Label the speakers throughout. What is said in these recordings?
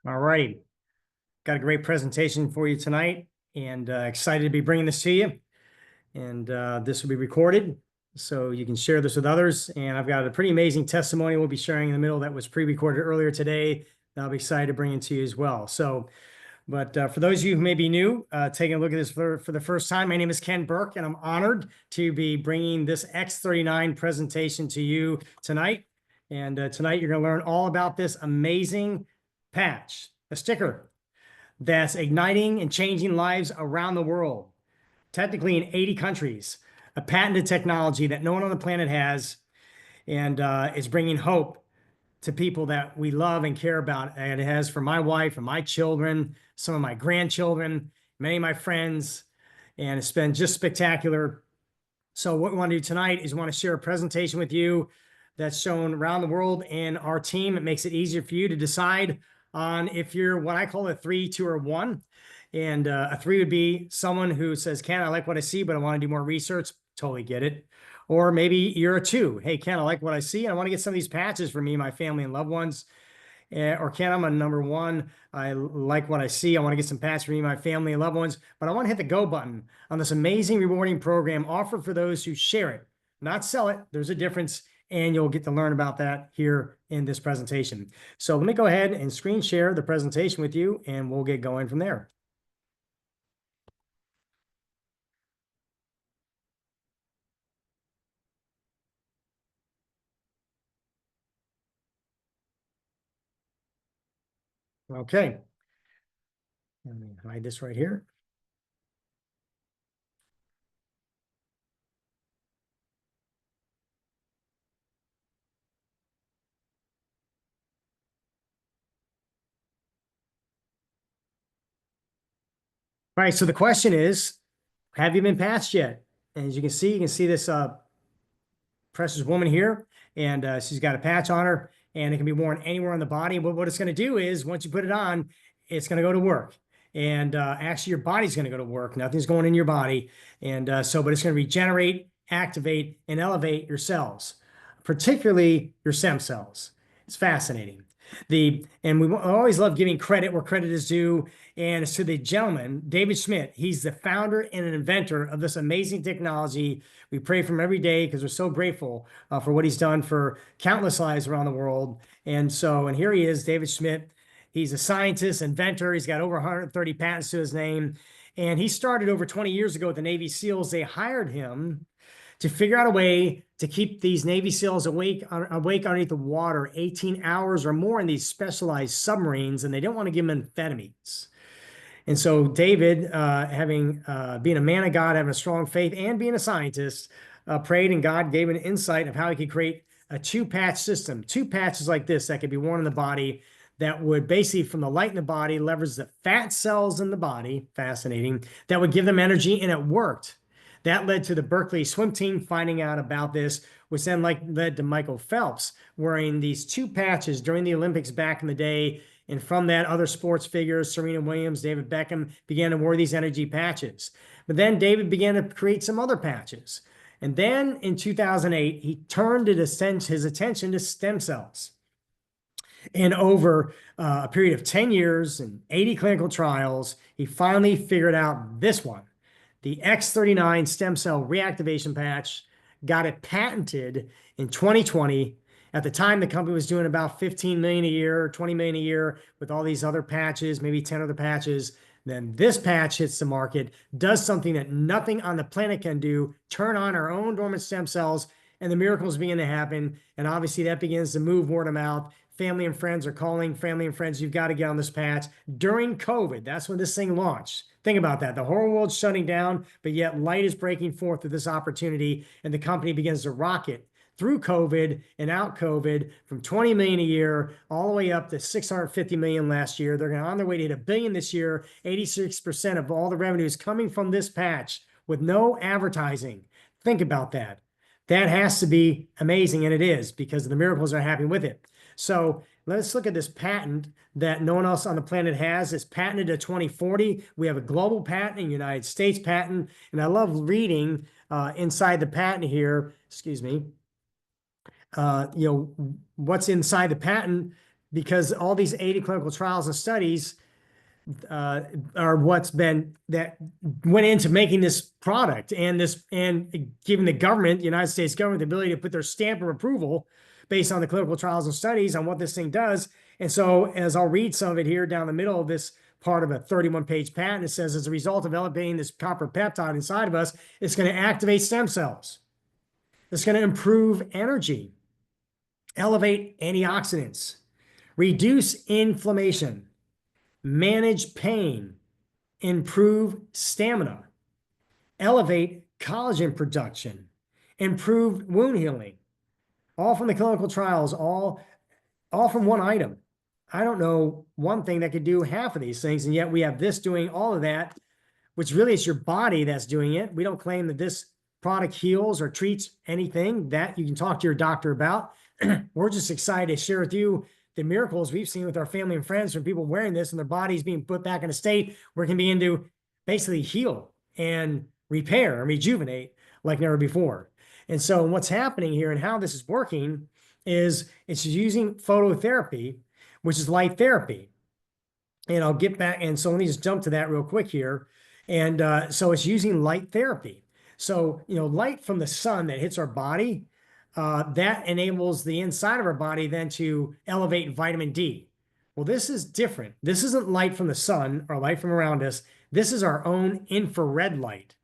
Speaker 1: All righty. Got a great presentation for you tonight and excited to be bringing this to you. And this will be recorded so you can share this with others. And I've got a pretty amazing testimony we'll be sharing in the middle that was pre-recorded earlier today that I'll be excited to bring it to you as well. But for those of you who may be new, taking a look at this for the first time, my name is Ken Burke, and I'm honored to be bringing this X39 presentation to you tonight. And tonight you're going to learn all about this amazing patch, a sticker that's igniting and changing lives around the world, technically in 80 countries, a patented technology that no one on the planet has, and is bringing hope to people that we love and care about. And it has for my wife and my children, some of my grandchildren, many of my friends, and it's been just spectacular. So what we want to do tonight is we want to share a presentation with you that's shown around the world in our team. It makes it easier for you to decide on if you're what I call a 3, 2, or 1. And a 3 would be someone who says, Ken, I like what I see, but I want to do more research. Totally get it. Or maybe you're a 2. Hey, Ken, I like what I see, and I want to get some of these patches for me, my family, and loved ones. Or Ken, I'm a number 1. I like what I see. I want to get some patches for me, my family, and loved ones. But I want to hit the go button on this amazing rewarding program offered for those who share it, not sell it. There's a difference, and you'll get to learn about that here in this presentation. So let me go ahead and screen share the presentation with you, and we'll get going from there. Okay. Let me hide this right here. All right, so the question is, have you been patched yet? And as you can see this precious woman here, and she's got a patch on her, and it can be worn anywhere on the body. But what it's going to do is, once you put it on, it's going to go to work. And actually, your body's going to go to work. Nothing's going in your body. And but it's going to regenerate, activate, and elevate your cells, particularly your stem cells. It's fascinating. And we always love giving credit where credit is due. And it's to the gentleman, David Schmidt. He's the founder and an inventor of this amazing technology. We pray for him every day because we're so grateful for what he's done for countless lives around the world. And here he is, David Schmidt. He's a scientist, inventor. He's got over 130 patents to his name. And he started over 20 years ago with the Navy SEALs. They hired him to figure out a way to keep these Navy SEALs awake underneath the water 18 hours or more in these specialized submarines, and they don't want to give them amphetamines. And so David, being a man of God, having a strong faith, and being a scientist, prayed, and God gave an insight of how he could create a 2-patch system, 2 patches like this that could be worn in the body that would basically, from the light in the body, leverage the fat cells in the body, fascinating, that would give them energy, and it worked. That led to the Berkeley swim team finding out about this, which then led to Michael Phelps wearing these 2 patches during the Olympics back in the day. And from that, other sports figures, Serena Williams, David Beckham, began to wear these energy patches. But then David began to create some other patches. And then in 2008, he turned his attention to stem cells. And over a period of 10 years and 80 clinical trials, he finally figured out this one. The X39 stem cell reactivation patch, got it patented in 2020. At the time, the company was doing about 15 million a year, 20 million a year with all these other patches, maybe 10 other patches. Then this patch hits the market, does something that nothing on the planet can do, turn on our own dormant stem cells, and the miracles begin to happen. And obviously that begins to move word of mouth. Family and friends are calling family and friends, you've got to get on this patch. During COVID, that's when this thing launched. Think about that. The whole world's shutting down, but yet light is breaking forth with this opportunity, and the company begins to rocket through COVID and out COVID from 20 million a year all the way up to 650 million last year. They're on their way to hit $1 billion this year. 86% of all the revenue is coming from this patch with no advertising. Think about that. That has to be amazing, and it is, because the miracles are happening with it. So let's look at this patent that no one else on the planet has. It's patented to 2040. We have a global patent, a United States patent, and I love reading inside the patent here, excuse me, what's inside the patent because all these 80 clinical trials and studies are that went into making this product and giving the government, the United States government, the ability to put their stamp of approval based on the clinical trials and studies on what this thing does. And so, as I'll read some of it here down the middle of this part of a 31-page patent, it says, as a result of elevating this copper peptide inside of us, it's going to activate stem cells. It's going to improve energy, elevate antioxidants, reduce inflammation, manage pain, improve stamina, elevate collagen production, improve wound healing, all from the clinical trials, all from one item. I don't know one thing that could do half of these things, and yet we have this doing all of that, which really is your body that's doing it. We don't claim that this product heals or treats anything. That you can talk to your doctor about. We're just excited to share with you the miracles we've seen with our family and friends from people wearing this and their bodies being put back in a state where it can begin to basically heal and repair and rejuvenate like never before. And so what's happening here and how this is working is it's using phototherapy, which is light therapy. And I'll get back. And so let me just jump to that real quick here. And so it's using light therapy. So, light from the sun that hits our body, that enables the inside of our body then to elevate vitamin D. Well, this is different. This isn't light from the sun or light from around us. This is our own infrared light.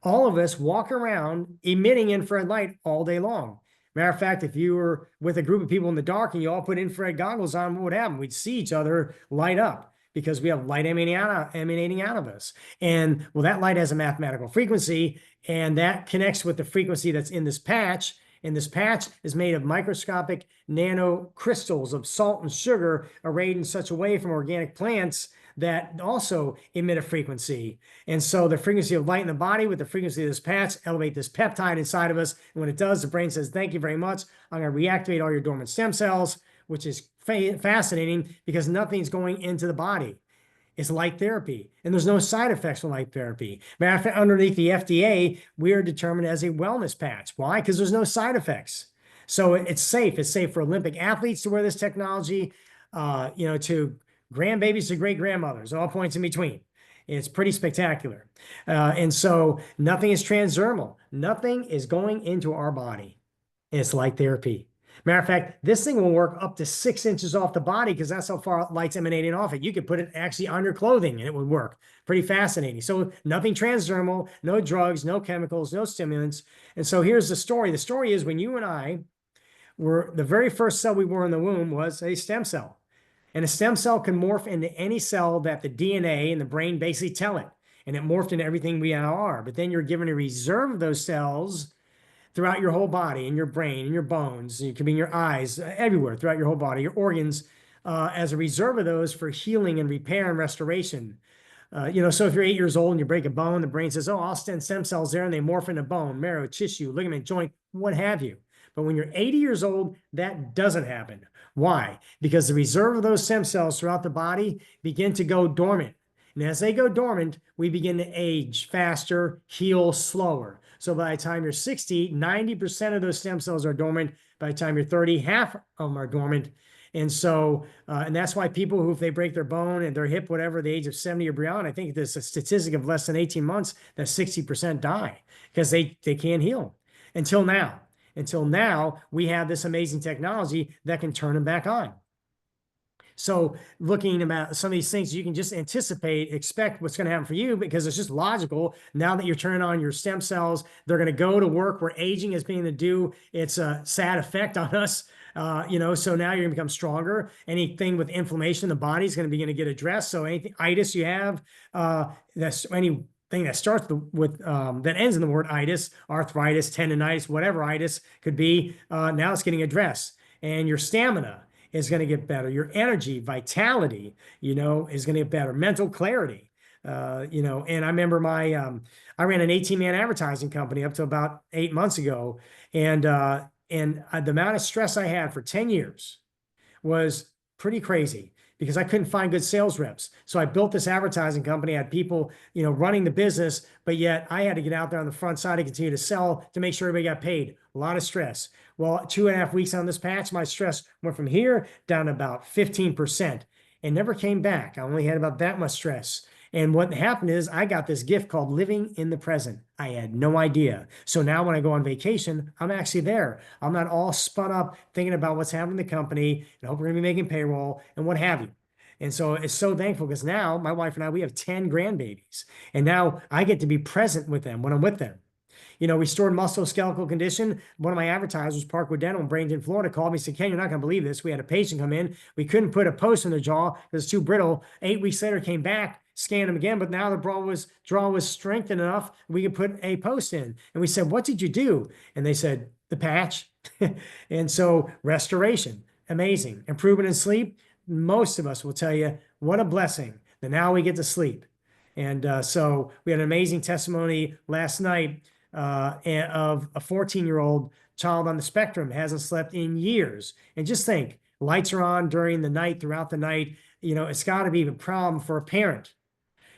Speaker 1: All of us walk around emitting infrared light all day long. Matter of fact, if you were with a group of people in the dark and you all put infrared goggles on, what would happen? We'd see each other light up because we have light emanating out of us. And well, that light has a mathematical frequency, and that connects with the frequency that's in this patch. And this patch is made of microscopic nanocrystals of salt and sugar arrayed in such a way from organic plants that also emit a frequency. And so the frequency of light in the body with the frequency of this patch elevate this peptide inside of us. And when it does, the brain says, thank you very much. I'm going to reactivate all your dormant stem cells, which is fascinating because nothing's going into the body. It's light therapy, and there's no side effects from light therapy. Matter of fact, underneath the FDA, we are determined as a wellness patch. Why? Because there's no side effects. So it's safe. It's safe for Olympic athletes to wear this technology, to grandbabies to great-grandmothers, all points in between. It's pretty spectacular. And so nothing is transdermal. Nothing is going into our body. It's light therapy. Matter of fact, this thing will work up to 6 inches off the body because that's how far light's emanating off it. You could put it actually on your clothing and it would work. Pretty fascinating. So nothing transdermal, no drugs, no chemicals, no stimulants. And so here's the story. The story is when you and I were, the very first cell we were in the womb was a stem cell. And a stem cell can morph into any cell that the DNA and the brain basically tell it. And it morphed into everything we now are. But then you're given a reserve of those cells throughout your whole body, in your brain, in your bones, it can be in your eyes, everywhere throughout your whole body, your organs, as a reserve of those for healing and repair and restoration. So if you're 8 years old and you break a bone, the brain says, oh, I'll send stem cells there, and they morph into bone, marrow, tissue, ligament, joint, what have you. But when you're 80 years old, that doesn't happen. Why? Because the reserve of those stem cells throughout the body begin to go dormant. And as they go dormant, we begin to age faster, heal slower. So by the time you're 60, 90% of those stem cells are dormant. By the time you're 30, half of them are dormant. And so, and that's why people who, if they break their bone and their hip, whatever, the age of 70 or beyond, I think there's a statistic of less than 18 months that 60% die because they can't heal until now. Until now, we have this amazing technology that can turn them back on. So looking at some of these things, you can just expect what's going to happen for you because it's just logical. Now that you're turning on your stem cells, they're going to go to work where aging is being to do its sad effect on us. So now you're going to become stronger. Anything with inflammation in the body is going to begin to get addressed. So anything itis you have, that's anything that starts with that ends in the word itis, arthritis, tendonitis, whatever itis could be, now it's getting addressed. And your stamina is going to get better. Your energy, vitality, is going to get better. Mental clarity, and I remember I ran an 18-man advertising company up to about 8 months ago. And the amount of stress I had for 10 years was pretty crazy because I couldn't find good sales reps. So I built this advertising company. I had people, running the business, but yet I had to get out there on the front side and continue to sell to make sure everybody got paid. A lot of stress. Well, 2.5 weeks on this patch, my stress went from here down to about 15% and never came back. I only had about that much stress. And what happened is I got this gift called living in the present. I had no idea. So now when I go on vacation, I'm actually there. I'm not all spun up thinking about what's happening in the company and hope we're going to be making payroll and what have you. And so it's so thankful because now my wife and I, we have 10 grandbabies. And now I get to be present with them when I'm with them. Restored musculoskeletal condition. One of my advertisers, Parkwood Dental in Bradenton, Florida, called me and said, Ken, you're not going to believe this. We had a patient come in. We couldn't put a post in the jaw because it's too brittle. 8 weeks later, came back, scanned him again, but now the jaw was strengthened enough we could put a post in. And we said, what did you do? And they said, the patch. And so restoration, amazing. Improvement in sleep. Most of us will tell you what a blessing that now we get to sleep. And so we had an amazing testimony last night of a 14-year-old child on the spectrum, hasn't slept in years. And just think, lights are on during the night, throughout the night. It's got to be a problem for a parent,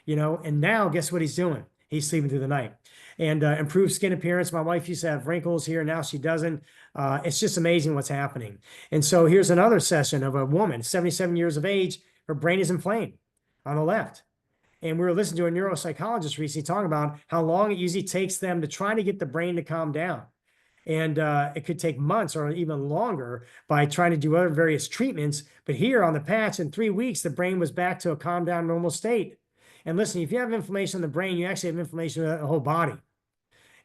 Speaker 1: and now guess what he's doing? He's sleeping through the night. And improved skin appearance. My wife used to have wrinkles here. Now she doesn't. It's just amazing what's happening. And so here's another session of a woman, 77 years of age. Her brain is inflamed on the left. And we were listening to a neuropsychologist recently talking about how long it usually takes them to try to get the brain to calm down. And it could take months or even longer by trying to do other various treatments. But here on the patch, in 3 weeks, the brain was back to a calm down normal state. And listen, if you have inflammation in the brain, you actually have inflammation in the whole body.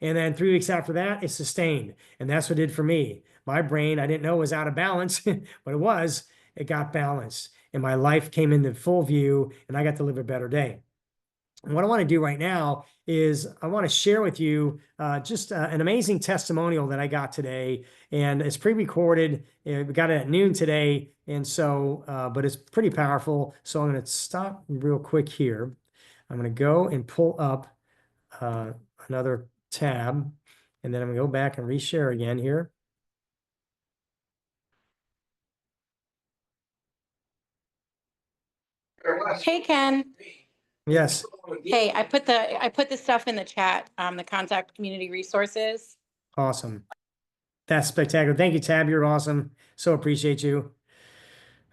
Speaker 1: And then 3 weeks after that, it's sustained. And that's what it did for me. My brain, I didn't know was out of balance, but it was. It got balanced. And my life came into full view, and I got to live a better day. And what I want to do right now is I want to share with you just an amazing testimonial that I got today. And it's pre-recorded. We got it at noon today. And so, but it's pretty powerful. So I'm going to stop real quick here. I'm going to go and pull up another tab. And then I'm going to go back and reshare again here.
Speaker 2: Hey, Ken.
Speaker 1: Yes.
Speaker 2: Hey, I put the stuff in the chat, the contact community resources.
Speaker 1: Awesome. That's spectacular. Thank you, Tab. You're awesome. So appreciate you.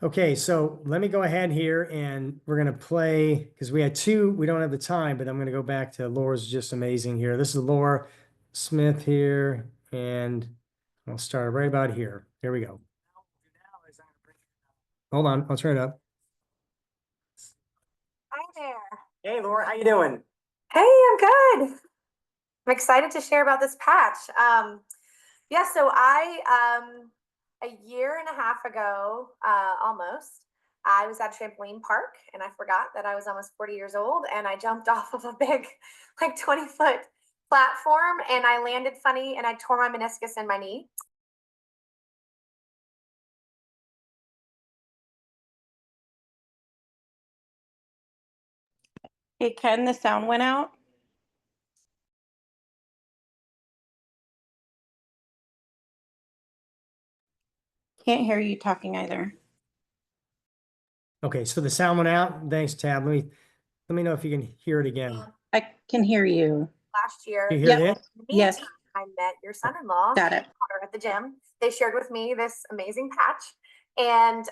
Speaker 1: Okay, so let me go ahead here and we're going to play because we had two. We don't have the time, but I'm going to go back to Laura's just amazing here. This is Laura Smith here, and I'll start right about here. Here we go. Hold on, I'll turn it up.
Speaker 3: Hi there.
Speaker 1: Hey, Laura, how you doing?
Speaker 3: Hey, I'm good. I'm excited to share about this patch. Yeah, so a year and a half ago, almost, I was at trampoline park and I forgot that I was almost 40 years old, and I jumped off of a big, like 20-foot platform, and I landed funny and I tore my meniscus in my knee.
Speaker 2: Hey, Ken, the sound went out. Can't hear you talking either.
Speaker 1: Okay, so the sound went out. Thanks, Tab. Let me know if you can hear it again.
Speaker 2: I can hear you.
Speaker 3: Last year,
Speaker 1: You hear it?
Speaker 2: Yes.
Speaker 3: I met your son-in-law
Speaker 2: Got it.
Speaker 3: at the gym. They shared with me this amazing patch, and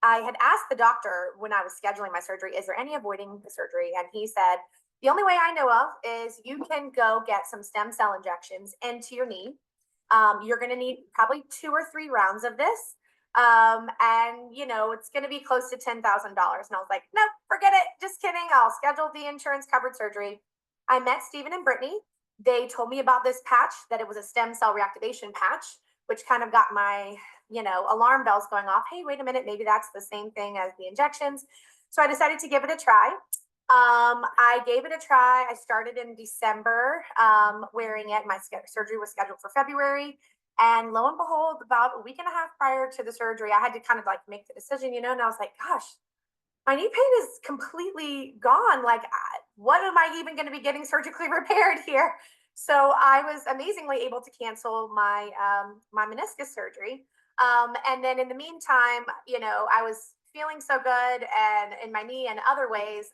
Speaker 3: I had asked the doctor when I was scheduling my surgery, is there any avoiding the surgery? And he said, the only way I know of is you can go get some stem cell injections into your knee. You're going to need probably 2 or 3 rounds of this. And it's going to be close to $10,000. And I was like, no, forget it. Just kidding. I'll schedule the insurance covered surgery. I met Stephen and Brittany. They told me about this patch, that it was a stem cell reactivation patch, which kind of got my, alarm bells going off. Hey, wait a minute. Maybe that's the same thing as the injections. So I decided to give it a try. I gave it a try. I started in December wearing it. My surgery was scheduled for February. And lo and behold, about a week and a half prior to the surgery, I had to kind of like make the decision, and I was like, gosh, my knee pain is completely gone. Like, what am I even going to be getting surgically repaired here? So I was amazingly able to cancel my my meniscus surgery. And then in the meantime, I was feeling so good and in my knee and other ways.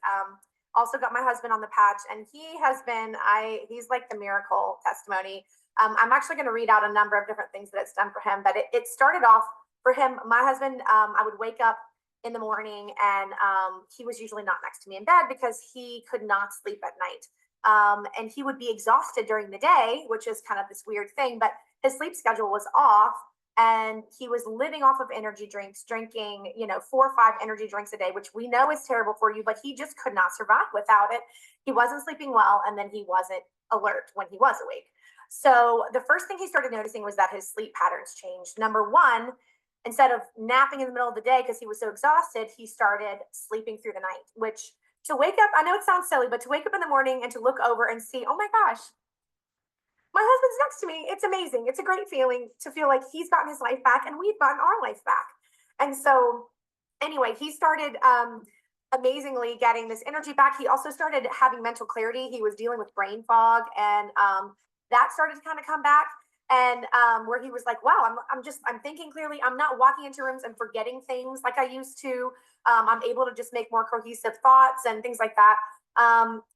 Speaker 3: Also got my husband on the patch, and he has been, he's like the miracle testimony. I'm actually going to read out a number of different things that it's done for him, but it started off for him. My husband, I would wake up in the morning and he was usually not next to me in bed because he could not sleep at night. And he would be exhausted during the day, which is kind of this weird thing, but his sleep schedule was off. And he was living off of energy drinks, drinking, 4 or 5 energy drinks a day, which we know is terrible for you, but he just could not survive without it. He wasn't sleeping well, and then he wasn't alert when he was awake. So the first thing he started noticing was that his sleep patterns changed. Number one, instead of napping in the middle of the day because he was so exhausted, he started sleeping through the night, which to wake up, I know it sounds silly, but to wake up in the morning and to look over and see, oh my gosh, my husband's next to me. It's amazing. It's a great feeling to feel like he's gotten his life back and we've gotten our life back. And so anyway, he started amazingly getting this energy back. He also started having mental clarity. He was dealing with brain fog, and that started to kind of come back. And where he was like, wow, I'm thinking clearly. I'm not walking into rooms and forgetting things like I used to. I'm able to just make more cohesive thoughts and things like that.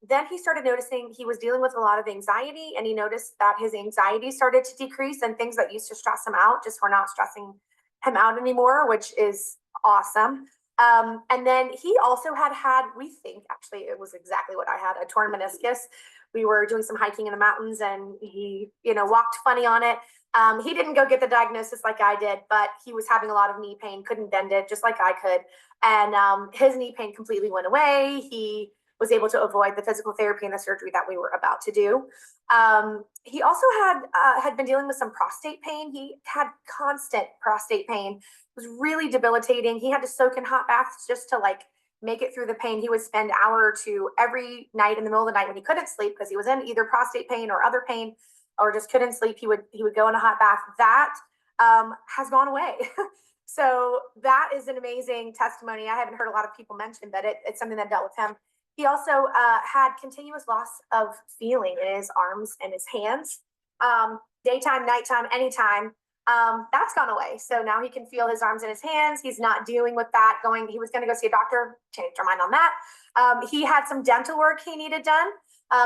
Speaker 3: Then he started noticing he was dealing with a lot of anxiety, and he noticed that his anxiety started to decrease, and things that used to stress him out just were not stressing him out anymore, which is awesome. And then he also we think actually it was exactly what I had, a torn meniscus. We were doing some hiking in the mountains and he, walked funny on it. He didn't go get the diagnosis like I did, but he was having a lot of knee pain, couldn't bend it just like I could. And his knee pain completely went away. He was able to avoid the physical therapy and the surgery that we were about to do. He also had been dealing with some prostate pain. He had constant prostate pain. It was really debilitating. He had to soak in hot baths just to make it through the pain. He would spend an hour or two every night in the middle of the night when he couldn't sleep because he was in either prostate pain or other pain or just couldn't sleep. He would go in a hot bath. That has gone away. So that is an amazing testimony. I haven't heard a lot of people mention, but it's something that dealt with him. He also had continuous loss of feeling in his arms and his hands, daytime, nighttime, anytime. That's gone away. So now he can feel his arms and his hands. He's not dealing with that. He was going to go see a doctor, changed our mind on that. He had some dental work he needed done.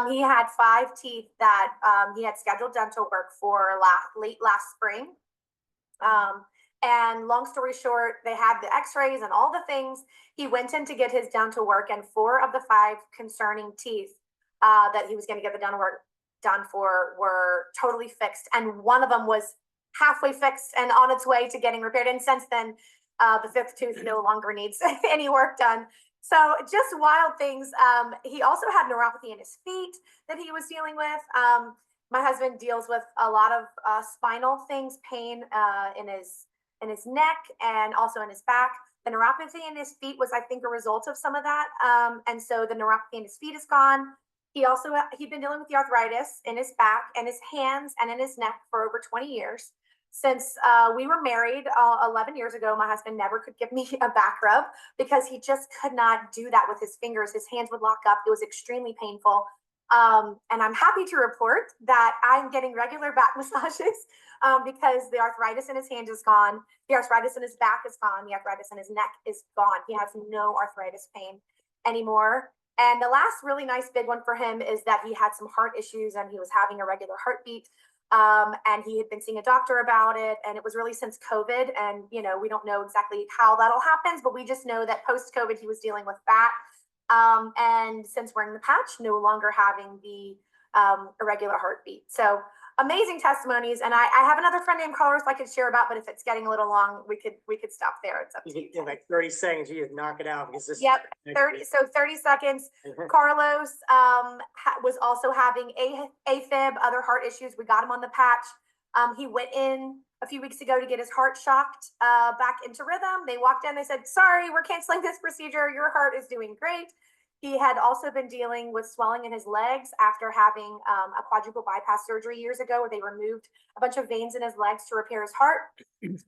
Speaker 3: He had 5 teeth that he had scheduled dental work for late last spring. And long story short, they had the x-rays and all the things. He went in to get his dental work, and 4 of the 5 concerning teeth that he was going to get the dental work done for were totally fixed. And one of them was halfway fixed and on its way to getting repaired. And since then, the 5th tooth no longer needs any work done. So just wild things. He also had neuropathy in his feet that he was dealing with. My husband deals with a lot of spinal things, pain in his neck and also in his back. The neuropathy in his feet was, I think, a result of some of that. And so the neuropathy in his feet is gone. He'd been dealing with the arthritis in his back and his hands and in his neck for over 20 years. Since we were married 11 years ago, my husband never could give me a back rub because he just could not do that with his fingers. His hands would lock up. It was extremely painful. And I'm happy to report that I'm getting regular back massages because the arthritis in his hand is gone. The arthritis in his back is gone. The arthritis in his neck is gone. He has no arthritis pain anymore. And the last really nice big one for him is that he had some heart issues and he was having a regular heartbeat. And he had been seeing a doctor about it. And it was really since COVID. And, we don't know exactly how that all happens, but we just know that post-COVID, he was dealing with that. And since wearing the patch, no longer having the irregular heartbeat. So amazing testimonies. And I have another friend named Carlos I could share about, but if it's getting a little long, we could stop there. It's up to you.
Speaker 1: In 30 seconds, you just knock it out because this.
Speaker 3: Yep, 30 seconds. Carlos was also having AFib, other heart issues. We got him on the patch. He went in a few weeks ago to get his heart shocked back into rhythm. They walked in, they said, sorry, we're canceling this procedure. Your heart is doing great. He had also been dealing with swelling in his legs after having a quadruple bypass surgery years ago, where they removed a bunch of veins in his legs to repair his heart.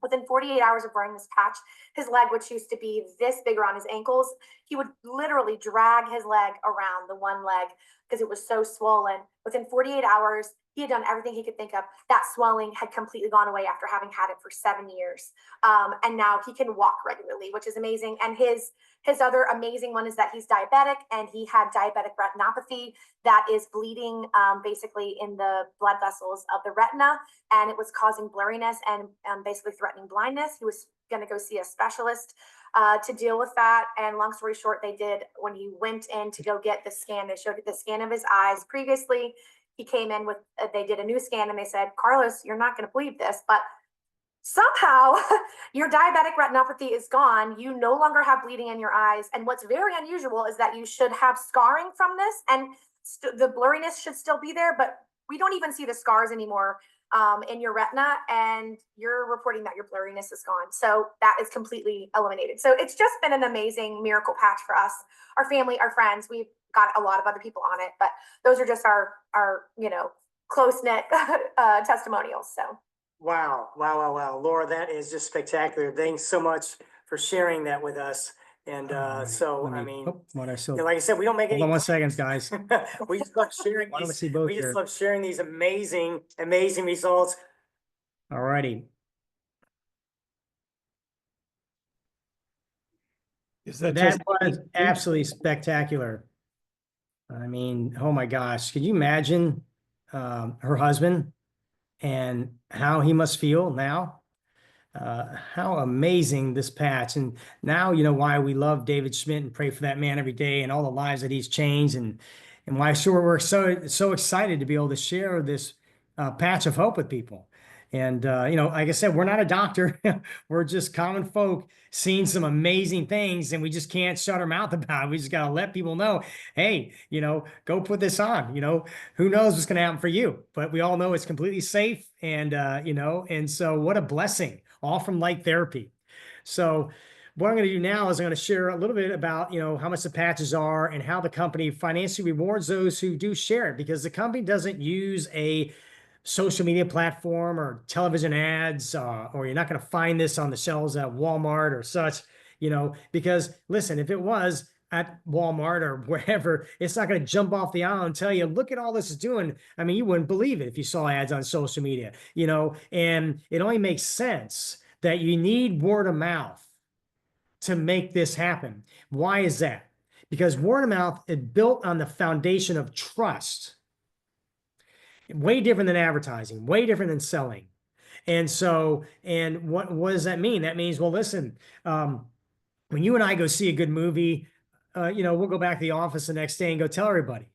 Speaker 3: Within 48 hours of wearing this patch, his leg, which used to be this big around his ankles, he would literally drag his leg around the one leg because it was so swollen. Within 48 hours, He had done everything he could think of. That swelling had completely gone away after having had it for 7 years. And now he can walk regularly, which is amazing. And his other amazing one is that he's diabetic, and he had diabetic retinopathy that is bleeding basically in the blood vessels of the retina, and it was causing blurriness and basically threatening blindness. He was going to go see a specialist to deal with that. And long story short, they did, when he went in to go get the scan, they showed the scan of his eyes previously. He came in with, they did a new scan, and they said, Carlos, you're not going to believe this, but somehow your diabetic retinopathy is gone. You no longer have bleeding in your eyes. And what's very unusual is that you should have scarring from this, and the blurriness should still be there, but we don't even see the scars anymore in your retina, and you're reporting that your blurriness is gone. So that is completely eliminated. So it's just been an amazing miracle patch for us, our family, our friends. We've got a lot of other people on it, but those are just our close-knit testimonials. So
Speaker 1: Wow. Laura, that is just spectacular. Thanks so much for sharing that with us. And like I said, we don't make any. Hold on 1 second, guys. We just love sharing. Why don't we see both here? We just love sharing these amazing results. All righty. That was absolutely spectacular. I mean, oh my gosh, could you imagine her husband and how he must feel now? How amazing this patch. And now you know why we love David Schmidt and pray for that man every day, and all the lives that he's changed, and why sure we're so excited to be able to share this patch of hope with people. And like I said, we're not a doctor. We're just common folk seeing some amazing things, and we just can't shut our mouth about it. We just got to let people know, hey, go put this on. Who knows what's going to happen for you, but we all know it's completely safe. And and so what a blessing, all from Light Therapy. So what I'm going to do now is I'm going to share a little bit about, how much the patches are and how the company financially rewards those who do share it, because the company doesn't use a social media platform or television ads, or you're not going to find this on the shelves at Walmart or such, because listen, if it was at Walmart or wherever, it's not going to jump off the aisle and tell you, look at all this is doing. I mean, you wouldn't believe it if you saw ads on social media, and it only makes sense that you need word of mouth to make this happen. Why is that? Because word of mouth is built on the foundation of trust. Way different than advertising, way different than selling. And so, and what does that mean? That means, well, listen, when you and I go see a good movie, we'll go back to the office the next day and go tell everybody.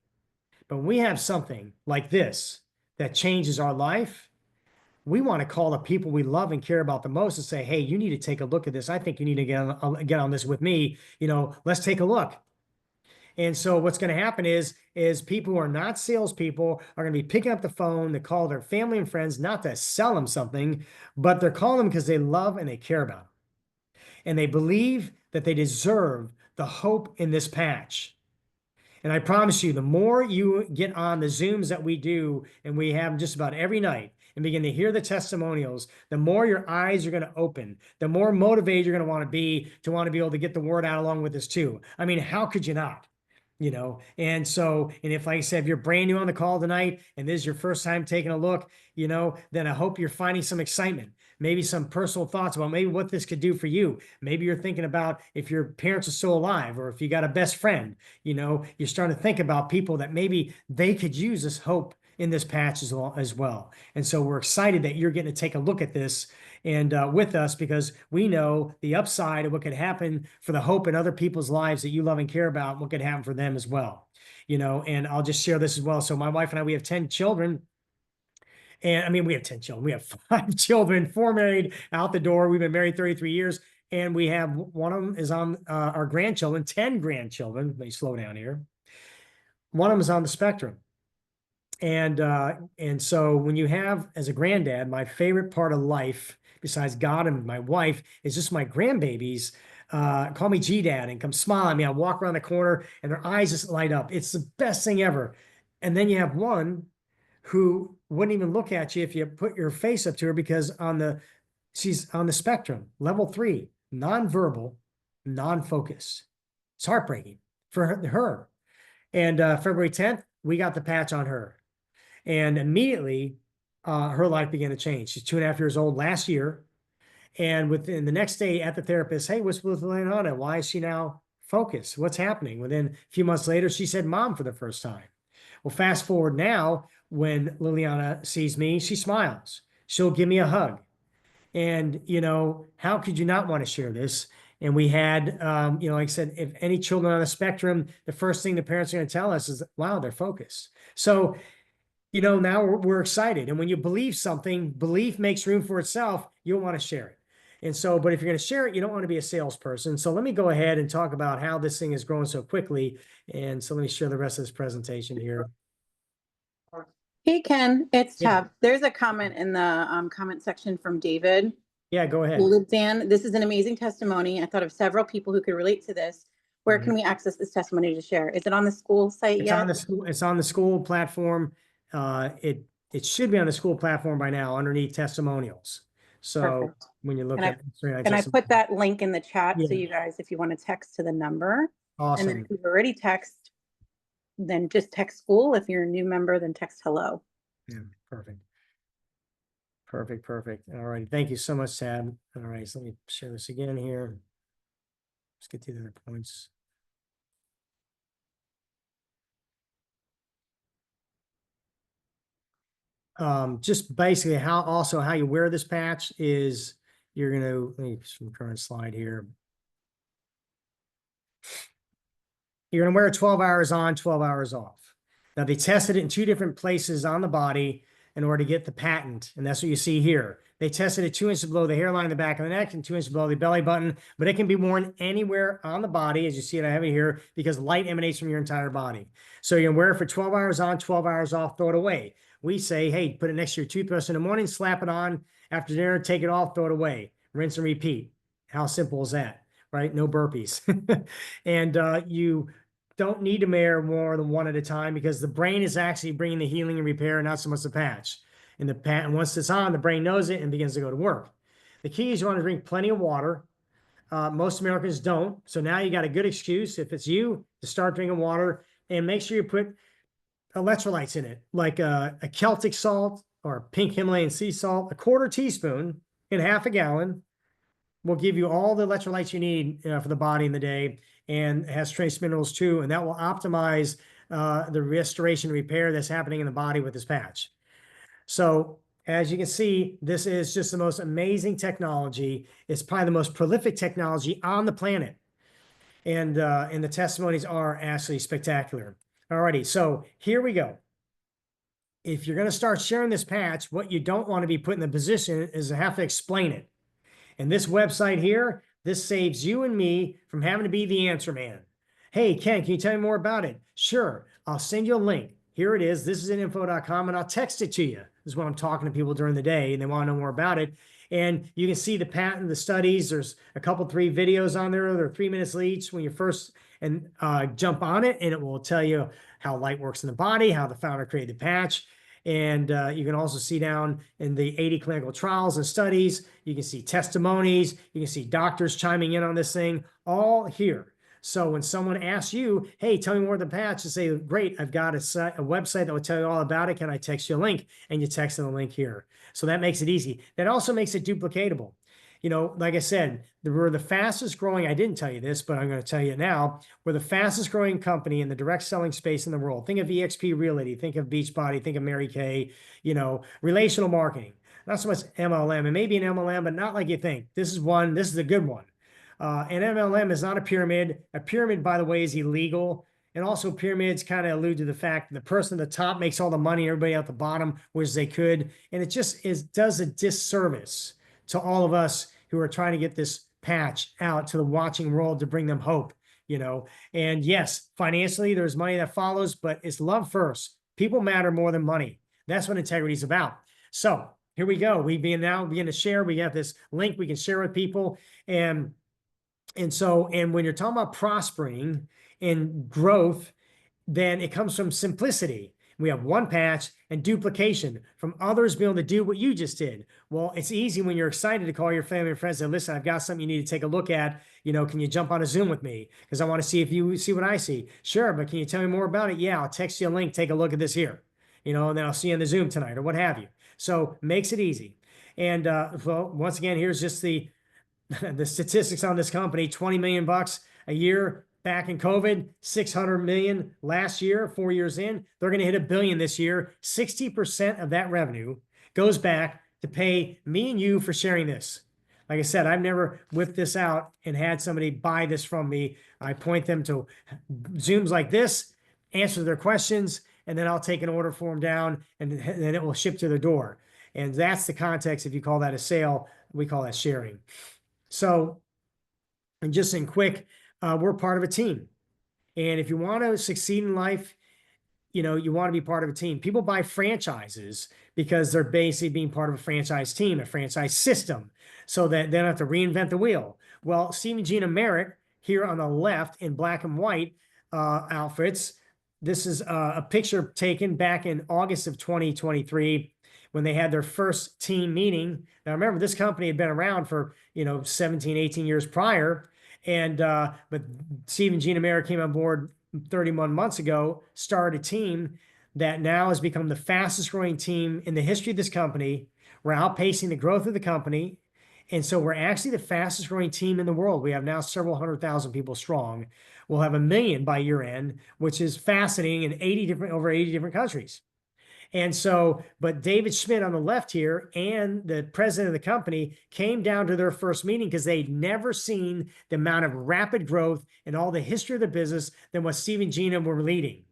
Speaker 1: But when we have something like this that changes our life, we want to call the people we love and care about the most and say, hey, you need to take a look at this. I think you need to get on this with me. Let's take a look. And so what's going to happen is people who are not salespeople are going to be picking up the phone to call their family and friends, not to sell them something, but they're calling them because they love and they care about them. And they believe that they deserve the hope in this patch. And I promise you, the more you get on the Zooms that we do, and we have just about every night, and begin to hear the testimonials, the more your eyes are going to open, the more motivated you're going to want to be able to get the word out along with this too. I mean, how could you not? And so, and if, like I said, if you're brand new on the call tonight and this is your first time taking a look, then I hope you're finding some excitement, maybe some personal thoughts about maybe what this could do for you. Maybe you're thinking about if your parents are still alive, or if you got a best friend, you're starting to think about people that maybe they could use this hope in this patch as well. And so we're excited that you're getting to take a look at this and with us, because we know the upside of what could happen for the hope in other people's lives that you love and care about, what could happen for them as well. And I'll just share this as well. So my wife and I, we have 10 children. And I mean, we have 10 children. We have 5 children, 4 married, out the door. We've been married 33 years. And we have, one of them is on our grandchildren, 10 grandchildren. Let me slow down here. One of them is on the spectrum. And so when you have, as a granddad, my favorite part of life, besides God and my wife, is just my grandbabies call me G-Dad and come smile at me. I walk around the corner and their eyes just light up. It's the best thing ever. And then you have one who wouldn't even look at you if you put your face up to her, because she's on the spectrum, level 3, nonverbal, non-focused. It's heartbreaking for her. And February 10th, we got the patch on her. And immediately, her life began to change. She's 2.5 years old last year. And within the next day at the therapist, hey, what's with Liliana? Why is she now focused? What's happening? Within a few months later, she said mom for the first time. Well, fast forward now, when Liliana sees me, she smiles. She'll give me a hug. And, how could you not want to share this? And we had, like I said, if any children on the spectrum, the first thing the parents are going to tell us is, wow, they're focused. So, now we're excited. And when you believe something, belief makes room for itself. You'll want to share it. And so, but if you're going to share it, you don't want to be a salesperson. So let me go ahead and talk about how this thing is growing so quickly. And so let me share the rest of this presentation here.
Speaker 4: Hey, Ken, it's
Speaker 1: Yeah.
Speaker 4: Tab. There's a comment in the comment section from David.
Speaker 1: Yeah, go ahead.
Speaker 4: Who lives in. This is an amazing testimony. I thought of several people who could relate to this. Where
Speaker 1: Mhm.
Speaker 4: can we access this testimony to share? Is it on the school site
Speaker 1: It's
Speaker 4: yet?
Speaker 1: on the school. It's on the school platform. It should be on the school platform by now underneath testimonials. So
Speaker 4: Perfect.
Speaker 1: when you look
Speaker 4: And I-
Speaker 1: at, sorry,
Speaker 4: And I put that link in the chat so
Speaker 1: Yeah.
Speaker 4: you guys, if you want to text to the number. And then
Speaker 1: awesome.
Speaker 4: if you've already text, then just text school. If you're a new member, then text hello.
Speaker 1: Yeah, perfect. Perfect. All right. Thank you so much, Tab. All right. So let me share this again here. Let's get to the other points. Just basically how you wear this patch is you're going to, let me some current slide here. You're going to wear it 12 hours on, 12 hours off. Now they tested it in 2 different places on the body in order to get the patent. And that's what you see here. They tested it 2 inches below the hairline in the back of the neck and 2 inches below the belly button, but it can be worn anywhere on the body, as you see it, I have it here, because light emanates from your entire body. So you're gonna wear it for 12 hours on, 12 hours off, throw it away. We say, hey, put it next to your toothbrush in the morning, slap it on, after dinner, take it off, throw it away, rinse and repeat. How simple is that, right? No burpees. And you don't need to wear more than one at a time because the brain is actually bringing the healing and repair, not so much the patch. And once it's on, the brain knows it and begins to go to work. The key is you want to drink plenty of water. Most Americans don't. So now you got a good excuse, if it's you, to start drinking water, and make sure you put electrolytes in it, like a Celtic salt or pink Himalayan sea salt, a 1/4 teaspoon in 1/2 gallon will give you all the electrolytes you need for the body in the day, and it has trace minerals too, and that will optimize the restoration and repair that's happening in the body with this patch. So as you can see, this is just the most amazing technology. It's probably the most prolific technology on the planet. And the testimonies are actually spectacular. Alrighty, so here we go. If you're going to start sharing this patch, what you don't want to be put in the position is to have to explain it. And this website here, this saves you and me from having to be the answer man. Hey, Ken, can you tell me more about it? Sure, I'll send you a link. Here it is. This is info.com, and I'll text it to you. This is when I'm talking to people during the day and they want to know more about it. And you can see the patent, the studies. There's a couple, 3 videos on there. They're 3 minutes each when you first jump on it, and it will tell you how light works in the body, how the founder created the patch. And you can also see down in the 80 clinical trials and studies, you can see testimonies, you can see doctors chiming in on this thing, all here. So when someone asks you, hey, tell me more of the patch, you say, great, I've got a website that will tell you all about it. Can I text you a link? And you text them the link here. So that makes it easy. That also makes it duplicatable. Like I said, we're the fastest growing, I didn't tell you this, but I'm going to tell you now, we're the fastest growing company in the direct selling space in the world. Think of eXp Realty, think of Beachbody, think of Mary Kay, relational marketing, not so much MLM, and maybe an MLM, but not like you think. This is a good one. An MLM is not a pyramid. A pyramid, by the way, is illegal. And also pyramids kind of allude to the fact that the person at the top makes all the money, everybody at the bottom, which they could. And it just does a disservice to all of us who are trying to get this patch out to the watching world to bring them hope, And yes, financially, there's money that follows, but it's love first. People matter more than money. That's what integrity is about. So here we go. We begin to share. We have this link we can share with people. And when you're talking about prospering and growth, then it comes from simplicity. We have one patch and duplication from others being able to do what you just did. Well, it's easy when you're excited to call your family and friends and listen, I've got something you need to take a look at. Can you jump on a Zoom with me? Because I want to see if you see what I see. Sure, but can you tell me more about it? Yeah, I'll text you a link. Take a look at this here. you know, and then I'll see you on the Zoom tonight or what have you. So makes it easy. And well, once again, here's just the the statistics on this company: 20 million bucks a year back in COVID, 600 million last year, 4 years in. They're going to hit $1 billion this year. 60% of that revenue goes back to pay me and you for sharing this. Like I said, I've never whipped this out and had somebody buy this from me. I point them to Zooms like this, answer their questions, and then I'll take an order form down, and then it will ship to their door. And that's the context. If you call that a sale, we call that sharing. So, and just in quick, we're part of a team. And if you want to succeed in life, you know, you want to be part of a team. People buy franchises because they're basically being part of a franchise team, a franchise system, so that they don't have to reinvent the wheel. Well, Steve and Gina Merritt here on the left in black and white outfits. This is a picture taken back in August of 2023 when they had their first team meeting. Now, remember, this company had been around for, 17, 18 years prior. And, but Steve and Gina Merritt came on board 31 months ago, started a team that now has become the fastest growing team in the history of this company. We're outpacing the growth of the company. And so we're actually the fastest growing team in the world. We have now several 100,000 people strong. We'll have 1 million by year end, which is fascinating in over 80 different countries. And so, but David Schmidt on the left here and the president of the company came down to their first meeting because they'd never seen the amount of rapid growth in all the history of the business than what Steve and Gina were leading.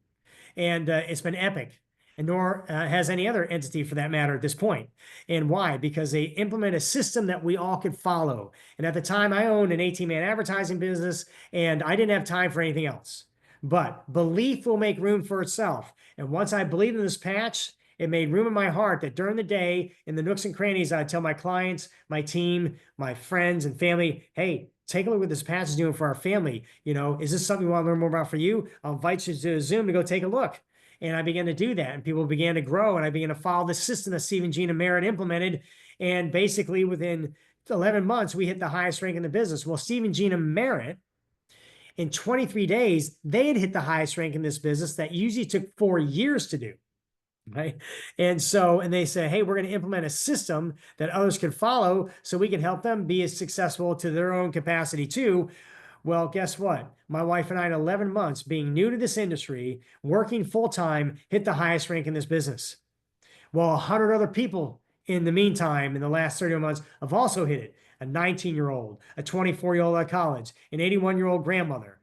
Speaker 1: And it's been epic. And nor has any other entity for that matter at this point. And why? Because they implement a system that we all could follow. And at the time, I owned an 18-man advertising business, and I didn't have time for anything else. But belief will make room for itself. And once I believed in this patch, it made room in my heart that during the day, in the nooks and crannies, I'd tell my clients, my team, my friends and family, hey, take a look at what this patch is doing for our family. Is this something you want to learn more about for you? I'll invite you to Zoom to go take a look. And I began to do that, and people began to grow, and I began to follow the system that Steve and Gina Merritt implemented. And basically within 11 months, we hit the highest rank in the business. Well, Steve and Gina Merritt, in 23 days, they had hit the highest rank in this business that usually took 4 years to do. Right. And they say, hey, we're going to implement a system that others can follow so we can help them be as successful to their own capacity too. Well, guess what? My wife and I, in 11 months, being new to this industry, working full time, hit the highest rank in this business. Well, 100 other people in the meantime, in the last 31 months, have also hit it. A 19-year-old, a 24-year-old at college, an 81-year-old grandmother.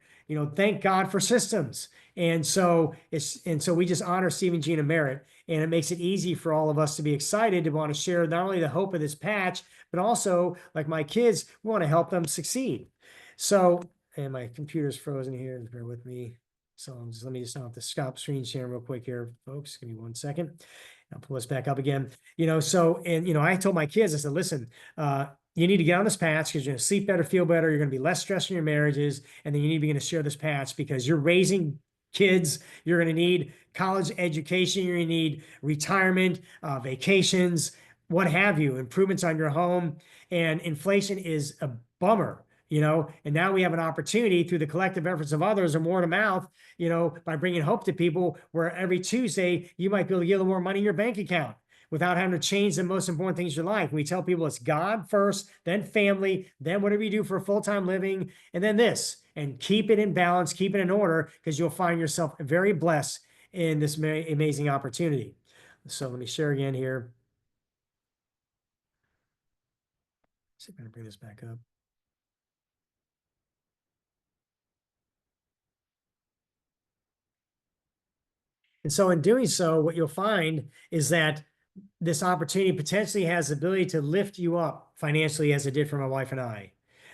Speaker 1: Thank God for systems. And so we just honor Steve and Gina Merritt, and it makes it easy for all of us to be excited to want to share not only the hope of this patch, but also, like my kids, we want to help them succeed. So, and my computer's frozen here, bear with me. So let me just stop screen sharing real quick here, folks. Give me 1 second. I'll pull this back up again. I told my kids, I said, listen, you need to get on this patch because you're going to sleep better, feel better. You're going to be less stressed in your marriages. And then you need to begin to share this patch because you're raising kids. You're going to need college education. You're going to need retirement, vacations, what have you, improvements on your home. And inflation is a bummer. And now we have an opportunity through the collective efforts of others and word of mouth, by bringing hope to people, where every Tuesday you might be able to get a little more money in your bank account without having to change the most important things in your life. We tell people it's God first, then family, then whatever you do for full-time living, and then this, and keep it in balance, keep it in order, because you'll find yourself very blessed in this very amazing opportunity. So let me share again here. See if I can bring this back up. And so in doing so, what you'll find is that this opportunity potentially has the ability to lift you up financially as it did for my wife and I.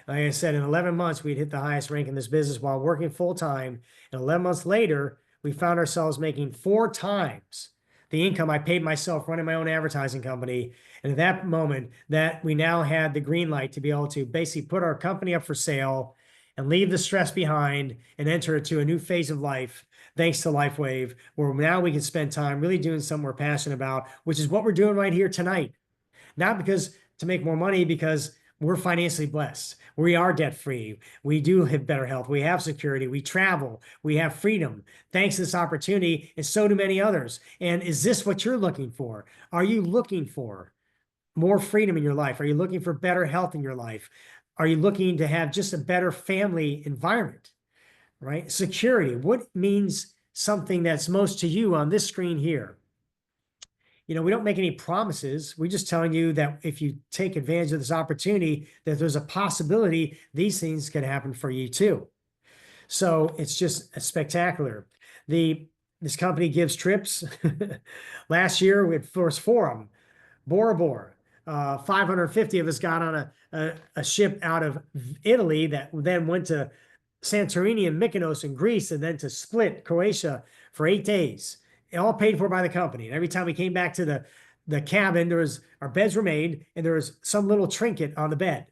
Speaker 1: Like I said, in 11 months, we'd hit the highest rank in this business while working full time. And 11 months later, we found ourselves making 4 times the income I paid myself running my own advertising company. And at that moment, that we now had the green light to be able to basically put our company up for sale and leave the stress behind and enter into a new phase of life, thanks to LifeWave, where now we can spend time really doing something we're passionate about, which is what we're doing right here tonight. Not because to make more money, because we're financially blessed. We are debt free. We do have better health. We have security. We travel. We have freedom. Thanks to this opportunity, and so do many others. And is this what you're looking for? Are you looking for more freedom in your life? Are you looking for better health in your life? Are you looking to have just a better family environment, right? Security. What means something that's most to you on this screen here? You know, we don't make any promises. We're just telling you that if you take advantage of this opportunity, that there's a possibility these things can happen for you too. So it's just spectacular. This company gives trips. Last year we had first forum, Bora Bora. 550 of us got on a ship out of Italy that then went to Santorini and Mykonos in Greece, and then to Split, Croatia for 8 days. All paid for by the company. And every time we came back to the cabin, our beds were made, and there was some little trinket on the bed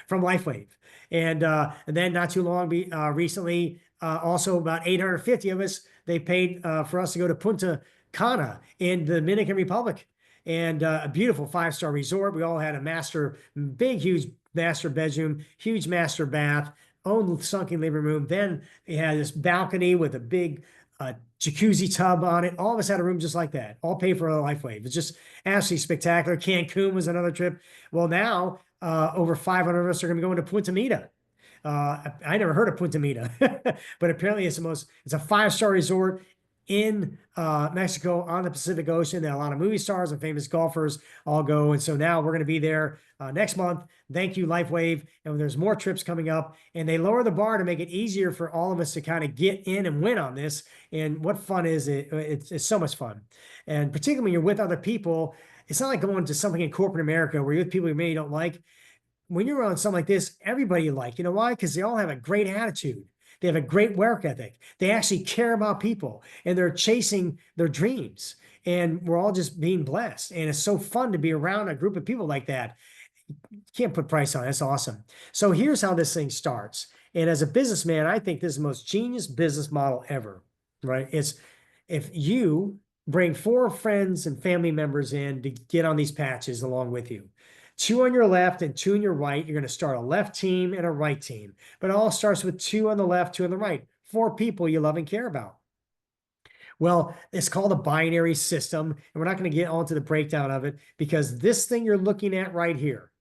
Speaker 1: from LifeWave. And then not too long recently, also about 850 of us, they paid for us to go to Punta Cana in the Dominican Republic, and a beautiful 5-star resort. We all had a big, huge master bedroom, huge master bath, own sunken living room. Then we had this balcony with a big jacuzzi tub on it. All of us had a room just like that, all paid for by LifeWave. It's just absolutely spectacular. Cancun was another trip. Well, now over 500 of us are going to be going to Punta Mita. I never heard of Punta Mita, but apparently it's a 5-star resort in Mexico on the Pacific Ocean that a lot of movie stars and famous golfers all go. And so now we're going to be there next month. Thank you, LifeWave. And there's more trips coming up, and they lower the bar to make it easier for all of us to kind of get in and win on this. And what fun is it? It's so much fun. And particularly when you're with other people, it's not like going to something in corporate America where you're with people you maybe don't like. When you're on something like this, everybody you like. You know why? Because they all have a great attitude. They have a great work ethic. They actually care about people, and they're chasing their dreams. And we're all just being blessed. And it's so fun to be around a group of people like that. You can't put price on it. It's awesome. So here's how this thing starts. And as a businessman, I think this is the most genius business model ever, right? It's if you bring 4 friends and family members in to get on these patches along with you. 2 on your left and 2 on your right. You're going to start a left team and a right team. But it all starts with 2 on the left, 2 on the right. 4 people you love and care about. Well, it's called a binary system, and we're not going to get onto the breakdown of it, because this thing you're looking at right here,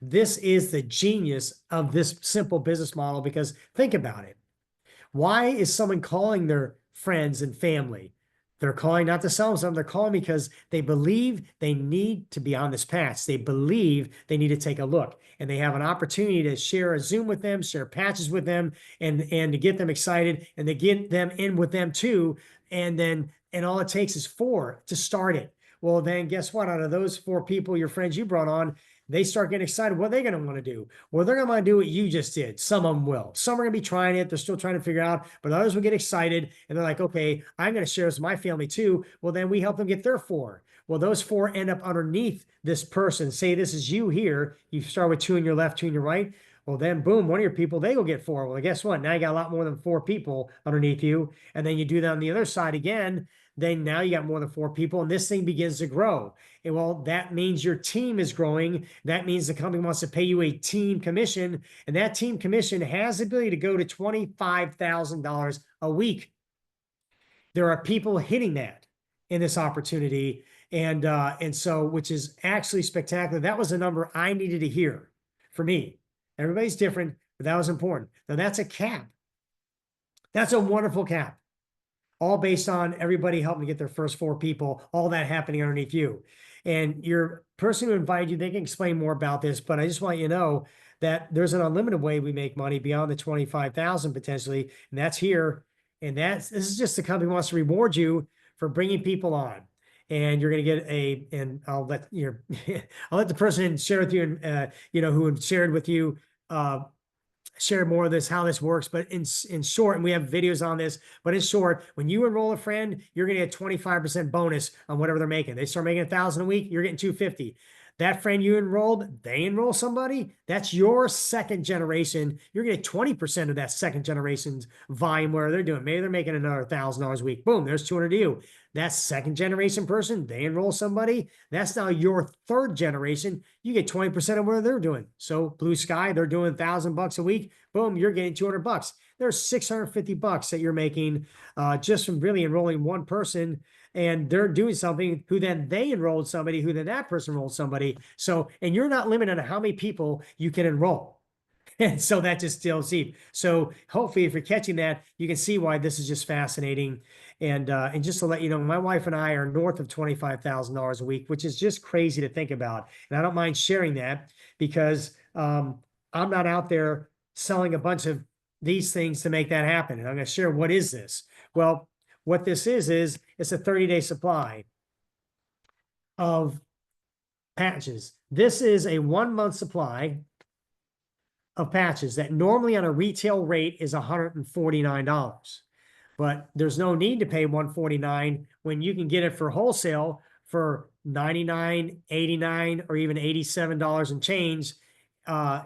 Speaker 1: this is the genius of this simple business model. Because think about it. Why is someone calling their friends and family? They're calling not to sell them something. They're calling because they believe they need to be on this patch. They believe they need to take a look, and they have an opportunity to share a Zoom with them, share patches with them, and to get them excited, and to get them in with them too. And all it takes is 4 to start it. Well, then guess what? Out of those 4 people, your friends you brought on, they start getting excited. What are they going to want to do? Well, they're going to want to do what you just did. Some of them will. Some are going to be trying it. They're still trying to figure out, but others will get excited, and they're like, okay, I'm going to share this with my family too. Well, then we help them get their 4. Well, those 4 end up underneath this person. Say this is you here. You start with 2 on your left, 2 on your right. Well, then boom, one of your people, they go get 4. Well, guess what? Now you got a lot more than 4 people underneath you. And then you do that on the other side again. Then now you got more than 4 people, and this thing begins to grow. And well, that means your team is growing. That means the company wants to pay you a team commission, and that team commission has the ability to go to $25,000 a week. There are people hitting that in this opportunity. And so, which is actually spectacular. That was a number I needed to hear for me. Everybody's different, but that was important. Now that's a cap. That's a wonderful cap. All based on everybody helping to get their first 4 people, all that happening underneath you. And your person who invited you, they can explain more about this, but I just want you to know that there's an unlimited way we make money beyond the 25,000 potentially, and that's here. And this is just the company wants to reward you for bringing people on. And you're going to get and I'll let I'll let the person share with you, and who shared with you, share more of this, how this works. But in short, and we have videos on this, but in short, when you enroll a friend, you're going to get 25% bonus on whatever they're making. They start making $1,000 a week, you're getting $250. that friend you enrolled, they enroll somebody, that's your second generation. You're getting 20% of that second generation's volume where they're doing. Maybe they're making another $1,000 a week. Boom, there's 200 to you. That second generation person, they enroll somebody. That's now your third generation. You get 20% of where they're doing. So Blue Sky, they're doing $1,000 a week. Boom, you're getting $200. There's $650 that you're making just from really enrolling one person, and they're doing something who then they enrolled somebody who then that person enrolled somebody. So, and you're not limited on how many people you can enroll. And so that just still deep. So hopefully if you're catching that, you can see why this is just fascinating. And just to let you know, my wife and I are north of $25,000 a week, which is just crazy to think about. And I don't mind sharing that because I'm not out there selling a bunch of these things to make that happen. And I'm going to share what is this? Well, what this is it's a 30-day supply of patches. This is a 1-month supply of patches that normally on a retail rate is $149. But there's no need to pay $149 when you can get it for wholesale for $99, $89, or even $87 and change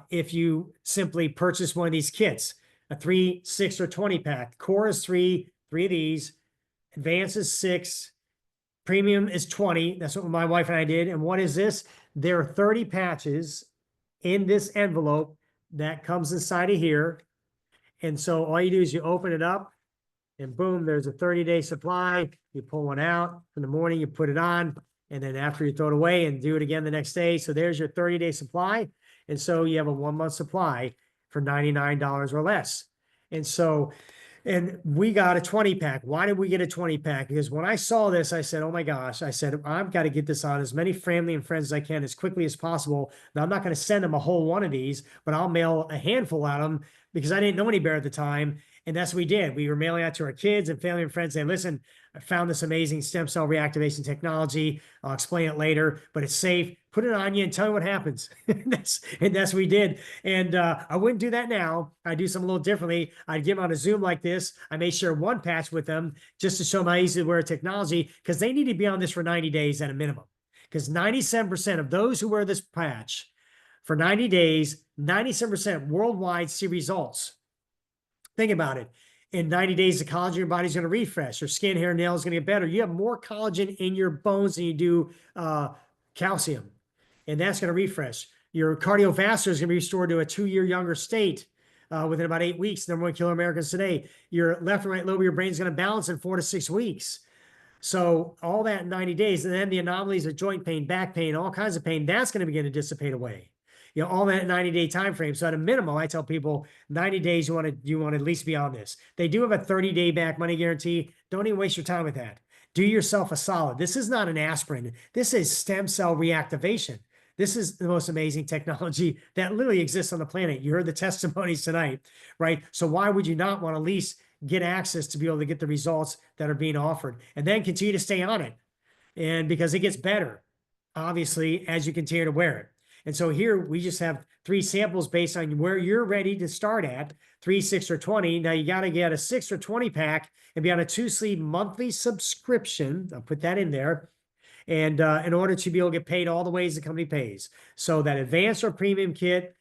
Speaker 1: if you simply purchase one of these kits, a 3, 6, or 20 pack. Core is 3 of these, Advance is 6, Premium is 20. That's what my wife and I did. And what is this? There are 30 patches in this envelope that comes inside of here. And so all you do is you open it up and boom, there's a 30-day supply. You pull one out in the morning, you put it on, and then after you throw it away and do it again the next day. So there's your 30-day supply. And so you have a 1-month supply for $99 or less. And so, and we got a 20 pack. Why did we get a 20 pack? Because when I saw this, I said, oh my gosh, I said, I've got to get this on as many family and friends as I can as quickly as possible. Now, I'm not going to send them a whole one of these, but I'll mail a handful at them because I didn't know any better at the time. And that's what we did. We were mailing out to our kids and family and friends saying, listen, I found this amazing stem cell reactivation technology. I'll explain it later, but it's safe. Put it on you and tell me what happens. and that's what we did. And I wouldn't do that now. I'd do something a little differently. I'd give them on a Zoom like this. I may share one patch with them just to show them how easy to wear technology because they need to be on this for 90 days at a minimum. Because 97% of those who wear this patch for 90 days, 97% worldwide see results. Think about it. In 90 days, the collagen in your body's going to refresh. Your skin, hair, nails going to get better. You have more collagen in your bones than you do calcium. And that's going to refresh. Your cardiovascular is going to be restored to a 2-year younger state within about 8 weeks. Number 1 killer Americans today. Your left and right lobe of your brain is going to balance in 4 to 6 weeks. So all that in 90 days. And then the anomalies of joint pain, back pain, all kinds of pain, that's going to begin to dissipate away. You know, all that 90-day time frame. So at a minimum, I tell people 90 days, you want to at least be on this. They do have a 30-day back money guarantee. Don't even waste your time with that. Do yourself a solid. This is not an aspirin. This is stem cell reactivation. This is the most amazing technology that literally exists on the planet. You heard the testimonies tonight, right? So why would you not want to at least get access to be able to get the results that are being offered and then continue to stay on it? And because it gets better, obviously, as you continue to wear it. And so here we just have 3 samples based on where you're ready to start at, 3, 6, or 20. Now you got to get a 6 or 20 pack and be on a 2-sleeve monthly subscription. I'll put that in there. And in order to be able to get paid all the ways the company pays. So that advanced or premium kit,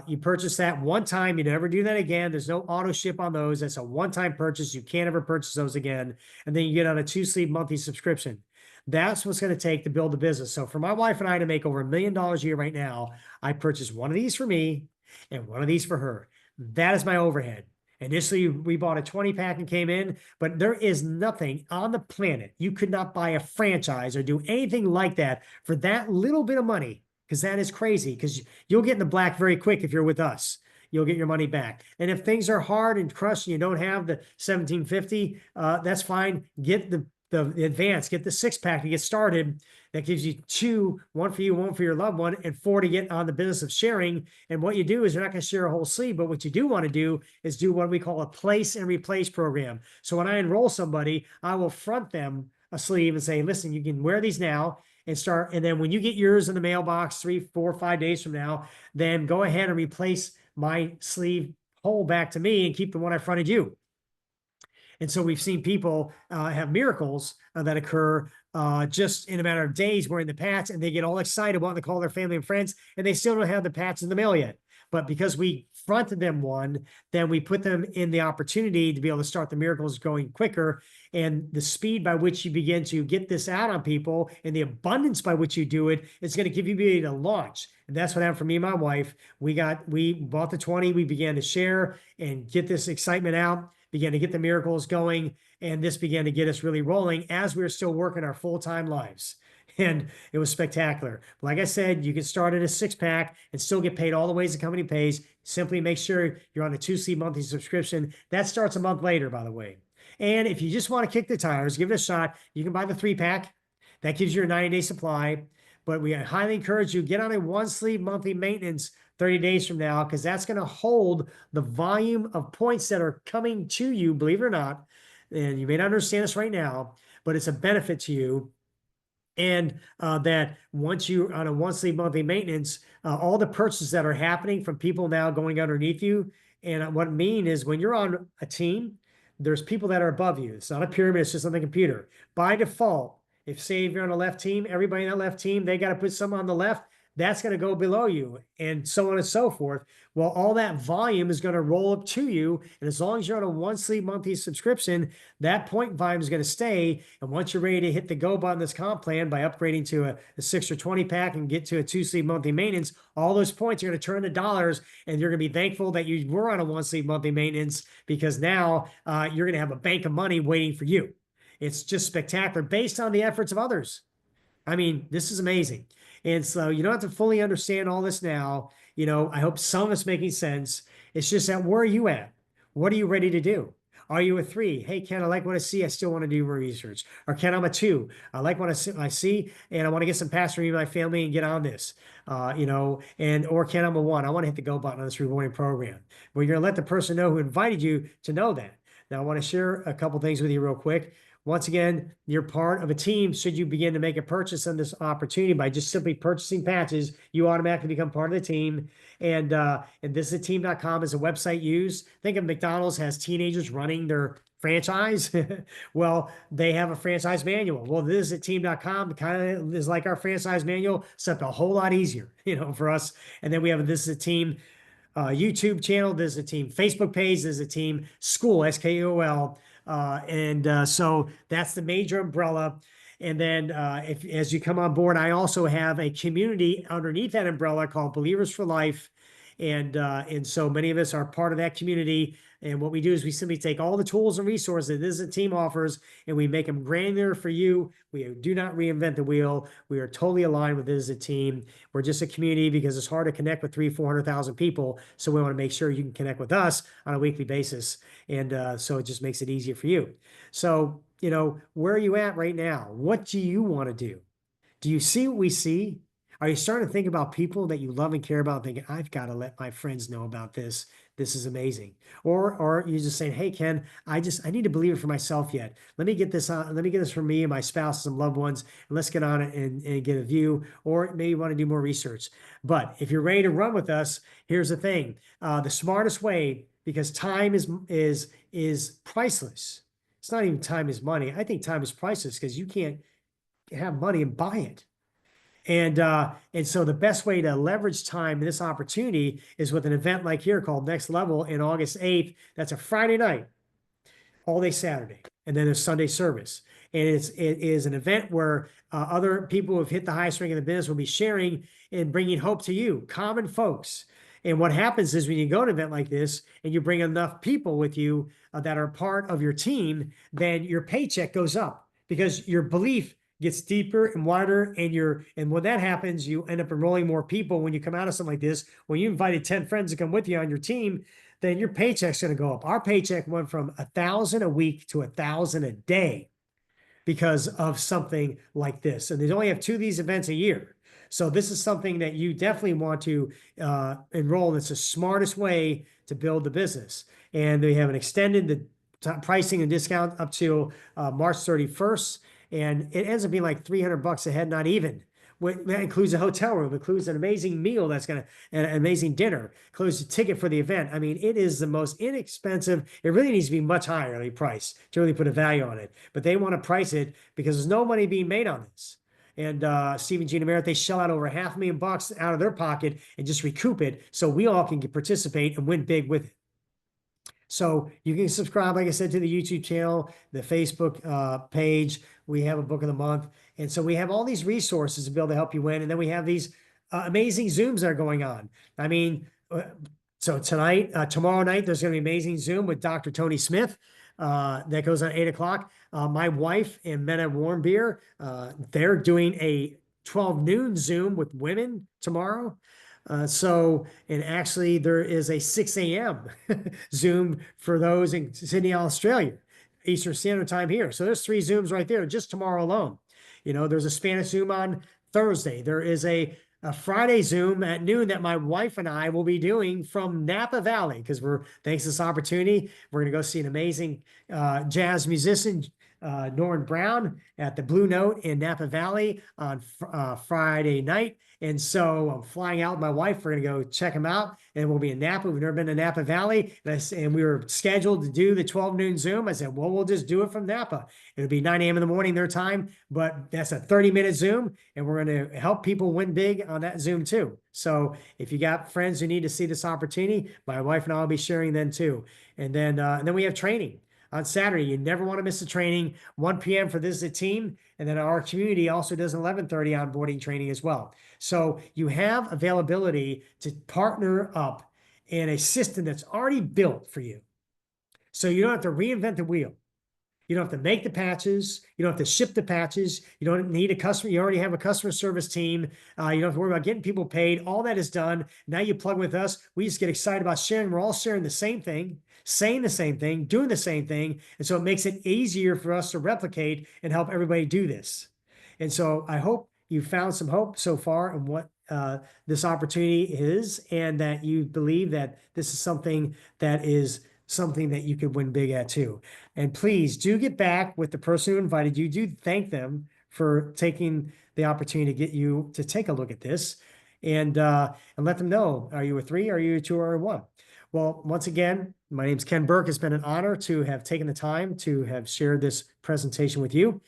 Speaker 1: you purchase that one time. You never do that again. There's no auto ship on those. That's a one-time purchase. You can't ever purchase those again. And then you get on a 2-sleeve monthly subscription. That's what's going to take to build the business. So for my wife and I to make over $1 million a year right now, I purchased one of these for me and one of these for her. That is my overhead. Initially, we bought a 20 pack and came in, but there is nothing on the planet. You could not buy a franchise or do anything like that for that little bit of money, because that is crazy, because you'll get in the black very quick if you're with us. You'll get your money back. And if things are hard and crushed and you don't have the 1750, that's fine. Get the advance, get the 6-pack to get started. That gives you 2, 1 for you, 1 for your loved one, and 4 to get on the business of sharing. And what you do is you're not going to share a whole sleeve, but what you do want to do is do what we call a place and replace program. So when I enroll somebody, I will front them a sleeve and say, listen, you can wear these now and start. And then when you get yours in the mailbox 3, 4, 5 days from now, then go ahead and replace my sleeve whole back to me and keep the one I fronted you. And so we've seen people have miracles that occur just in a matter of days wearing the patch, and they get all excited, wanting to call their family and friends, and they still don't have the patch in the mail yet. But because we fronted them one, then we put them in the opportunity to be able to start the miracles going quicker. And the speed by which you begin to get this out on people and the abundance by which you do it is going to give you the ability to launch. And that's what happened for me and my wife. We bought the 20, we began to share and get this excitement out, began to get the miracles going. And this began to get us really rolling as we were still working our full-time lives. And it was spectacular. Like I said, you can start at a 6-pack and still get paid all the ways the company pays. Simply make sure you're on a 2C monthly subscription. That starts a month later, by the way. And if you just want to kick the tires, give it a shot, you can buy the 3-pack. That gives you a 90-day supply. But we highly encourage you, get on a 1-sleeve monthly maintenance 30 days from now, because that's going to hold the volume of points that are coming to you, believe it or not. And you may not understand this right now, but it's a benefit to you. And that once you're on a 1-sleeve monthly maintenance, all the purchases that are happening from people now going underneath you. And what I mean is when you're on a team, there's people that are above you. It's not a pyramid, it's just on the computer. By default, if you're on the left team, everybody on that left team, they got to put someone on the left. That's going to go below you and so on and so forth. Well, all that volume is going to roll up to you. And as long as you're on a 1-sleeve monthly subscription, that point volume is going to stay. And once you're ready to hit the go button, this comp plan by upgrading to a 6 or 20 pack and get to a 2-sleeve monthly maintenance, all those points are going to turn to dollars. And you're going to be thankful that you were on a 1-sleeve monthly maintenance, because now you're going to have a bank of money waiting for you. It's just spectacular based on the efforts of others. I mean, this is amazing. And so you don't have to fully understand all this now. I hope some of it's making sense. It's just that, where are you at? What are you ready to do? Are you a 3? Hey, Ken, I like what I see. I still want to do more research. Or Ken, I'm a 2. I like what I see, and I want to get some past from my family and get on this. Or Ken, I'm a 1. I want to hit the go button on this rewarding program. Well, you're going to let the person know who invited you to know that. Now, I want to share a couple things with you real quick. Once again, you're part of a team. Should you begin to make a purchase on this opportunity by just simply purchasing patches, you automatically become part of the team. And thisisateam.com is a website used. Think of McDonald's has teenagers running their franchise. Well, they have a franchise manual. Well, thisisateam.com kind of is like our franchise manual, except a whole lot easier, for us. And then we have a This Is a Team YouTube channel. This is a team Facebook page. This is a team school, SKOL. So that's the major umbrella. And then as you come on board, I also have a community underneath that umbrella called Believers for Life. And so many of us are part of that community. And what we do is we simply take all the tools and resources that This Is a Team offers, and we make them granular for you. We do not reinvent the wheel. We are totally aligned with This Is a Team. We're just a community because it's hard to connect with 300,000-400,000 people. So we want to make sure you can connect with us on a weekly basis. And so it just makes it easier for you. So, where are you at right now? What do you want to do? Do you see what we see? Are you starting to think about people that you love and care about, thinking, I've got to let my friends know about this. This is amazing. Or you're just saying, hey, Ken, I need to believe it for myself yet. Let me get this on. Let me get this for me and my spouse and loved ones, and let's get on it and get a view. Or maybe you want to do more research. But if you're ready to run with us, here's the thing. The smartest way, because time is priceless. It's not even time is money. I think time is priceless because you can't have money and buy it. And so the best way to leverage time in this opportunity is with an event like here called Next Level in August 8th. That's a Friday night, all day Saturday, and then a Sunday service. And it is an event where other people who have hit the highest rank in the business will be sharing and bringing hope to you, common folks. And what happens is when you go to an event like this and you bring enough people with you that are part of your team, then your paycheck goes up because your belief gets deeper and wider, and when that happens, you end up enrolling more people. When you come out of something like this, when you invited 10 friends to come with you on your team, then your paycheck's going to go up. Our paycheck went from $1,000 a week to $1,000 a day because of something like this. And they only have 2 of these events a year. So this is something that you definitely want to enroll. It's the smartest way to build the business. And they have an extended pricing and discount up to March 31st. And it ends up being like $300 a head, not even, that includes a hotel room, includes an amazing meal an amazing dinner, includes a ticket for the event. I mean, it is the most inexpensive. It really needs to be much higher, the price, to really put a value on it. But they want to price it because there's no money being made on this. And Steve and Gina Merritt, they shell out over $500,000 out of their pocket and just recoup it so we all can participate and win big with it. So you can subscribe, like I said, to the YouTube channel, the Facebook page. We have a book of the month. And so we have all these resources to be able to help you win. And then we have these amazing Zooms that are going on. I mean, so tomorrow night, there's going to be an amazing Zoom with Dr. Tony Smith. That goes on 8 o'clock. My wife and Meta Warmbier, they're doing a 12 noon Zoom with women tomorrow. And actually there is a 6 a.m. Zoom for those in Sydney, Australia, Eastern Standard Time here. So there's 3 Zooms right there just tomorrow alone. You know, there's a Spanish Zoom on Thursday. There is a Friday Zoom at noon that my wife and I will be doing from Napa Valley because thanks to this opportunity, we're going to go see an amazing jazz musician, Norrin Brown, at the Blue Note in Napa Valley on Friday night. And so I'm flying out with my wife. We're going to go check him out. And we'll be in Napa. We've never been to Napa Valley. And we were scheduled to do the 12 noon Zoom. I said, well, we'll just do it from Napa. It'll be 9 a.m. in the morning their time, but that's a 30-minute Zoom. And we're going to help people win big on that Zoom too. So if you got friends who need to see this opportunity, my wife and I will be sharing then too. And then we have training on Saturday. You never want to miss a training. 1 p.m. for this is a team. And then our community also does 11:30 onboarding training as well. So you have availability to partner up in a system that's already built for you. So you don't have to reinvent the wheel. You don't have to make the patches. You don't have to ship the patches. You don't need a customer. You already have a customer service team. You don't have to worry about getting people paid. All that is done. Now you plug with us. We just get excited about sharing. We're all sharing the same thing, saying the same thing, doing the same thing. And so it makes it easier for us to replicate and help everybody do this. And so I hope you found some hope so far in what this opportunity is, and that you believe that this is something that you could win big at too. And please do get back with the person who invited you. Do thank them for taking the opportunity to get you to take a look at this, and let them know, are you a 3, are you a 2, or a 1? Well, once again, my name is Ken Burke. It's been an honor to have taken the time to have shared this presentation with you.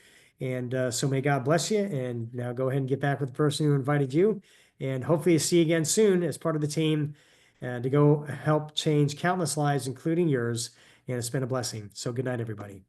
Speaker 1: And so may God bless you. And now go ahead and get back with the person who invited you. And hopefully see you again soon as part of the team to go help change countless lives, including yours. And it's been a blessing. So good night, everybody.